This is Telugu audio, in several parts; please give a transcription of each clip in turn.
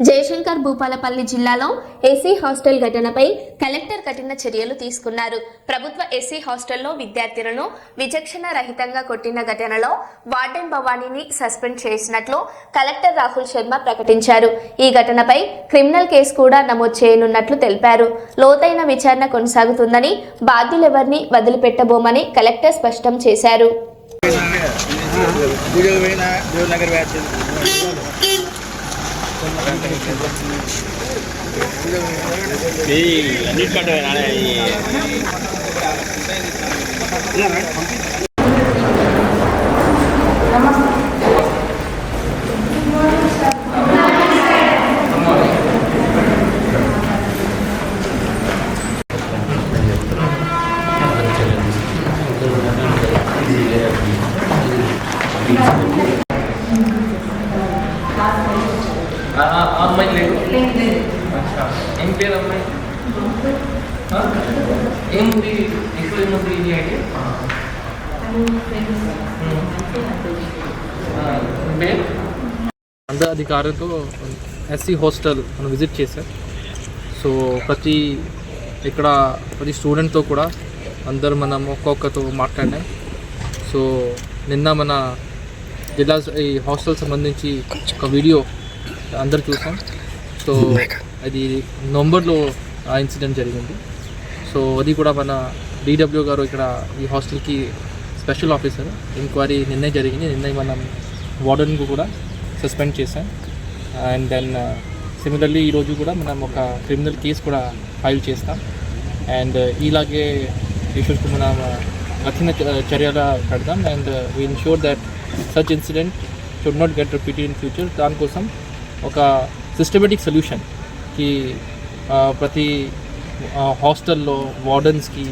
జయశంకర్ భూపాలపల్లి జిల్లాలో ఎస్సీ హాస్టల్ ఘటనపై కలెక్టర్ కఠిన చర్యలు తీసుకున్నారు. ప్రభుత్వ ఎస్సీ హాస్టల్లో విద్యార్థులను విచక్షణ రహితంగా కొట్టిన ఘటనలో వార్డెన్ భవానీని సస్పెండ్ చేసినట్లు కలెక్టర్ రాహుల్ శర్మ ప్రకటించారు. ఈ ఘటనపై క్రిమినల్ కేసు కూడా నమోదు చేయనున్నట్లు తెలిపారు. లోతైన విచారణ కొనసాగుతుందని, బాధ్యులెవరిని వదిలిపెట్టబోమని కలెక్టర్ స్పష్టం చేశారు. అమ్మాయి లేదు. ఏం పేరు అమ్మాయి? ఏముంది ఇప్పుడు ఏముంది ఇది అయితే పేరు అందరి అధికారులతో ఎస్సీ హాస్టల్ మనం విజిట్ చేశాం. సో ప్రతి స్టూడెంట్తో కూడా అందరు మనం ఒక్కొక్కరితో మాట్లాడినాం. సో నిన్న మన జిల్లా ఈ హాస్టల్ సంబంధించి ఒక వీడియో అందరు చూసాం. సో అది నవంబర్లో ఆ ఇన్సిడెంట్ జరిగింది. సో అది కూడా మన DW గారు ఇక్కడ ఈ హాస్టల్కి స్పెషల్ ఆఫీసర్ ఎంక్వైరీ నిన్నే జరిగింది. నిన్నే మనం వార్డెన్కు కూడా సస్పెండ్ చేశాం. అండ్ దెన్ సిమిలర్లీ ఈరోజు కూడా మనం ఒక క్రిమినల్ కేసు కూడా ఫైల్ చేస్తాం. అండ్ ఇలాగే ఇష్యూస్కు మనం కఠిన చర్యలు పెడతాం. And we ensure that such incident should not get repeated in future. దానికోసం ఒక సిస్టమేటిక్ సొల్యూషన్కి ప్రతి హాస్టల్లో వార్డెన్స్కి,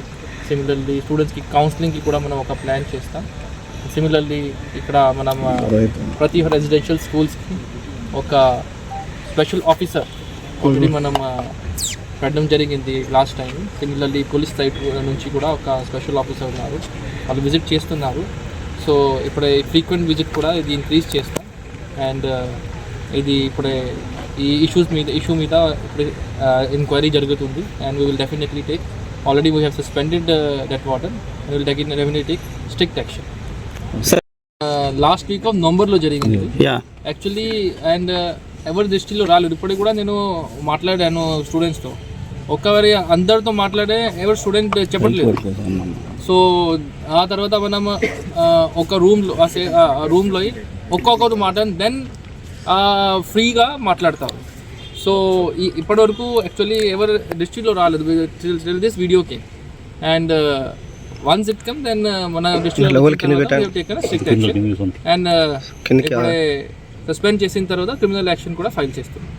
సిమిలర్లీ స్టూడెంట్స్కి కౌన్సిలింగ్కి కూడా మనం ఒక ప్లాన్ చేస్తాం. సిమిలర్లీ ఇక్కడ మనం ప్రతి రెసిడెన్షియల్ స్కూల్స్కి ఒక స్పెషల్ ఆఫీసర్ ఆల్రెడీ మనం పెట్టడం జరిగింది last time. Similarly police side నుంచి కూడా ఒక స్పెషల్ ఆఫీసర్ ఉన్నారు, వాళ్ళు విజిట్ చేస్తున్నారు. సో ఇప్పుడే ఫ్రీక్వెంట్ విజిట్ కూడా ఇది ఇంక్రీజ్ చేస్తాం. అండ్ ఇది ఇప్పుడే ఈ ఇష్యూ మీద ఇప్పుడు ఎంక్వైరీ జరుగుతుంది. And we will definitely take, already we have suspended that warden and will definitely take strict action. Last week off నవంబర్లో జరిగింది యాక్చువల్లీ. అండ్ ఎవరి దృష్టిలో రాలేదు. ఇప్పటికి కూడా నేను మాట్లాడాను స్టూడెంట్స్తో, ఒక్కవారి అందరితో మాట్లాడే ఎవరు స్టూడెంట్ చెప్పట్లేదు. సో ఆ తర్వాత మనం ఒక రూమ్లో ఒక్కొక్కరు మాట్లాడి దెన్ ఫ్రీగా మాట్లాడతారు. సో ఇప్పటివరకు యాక్చువల్లీ ఎవరు దృష్టిలో రాలేదు till this video came. And once it come then మన దృష్టిలో స్ట్రిక్ట్ యాక్షన్. అండ్ ఇప్పుడే సస్పెండ్ చేసిన తర్వాత క్రిమినల్ యాక్షన్ కూడా ఫైల్ చేస్తున్నాం.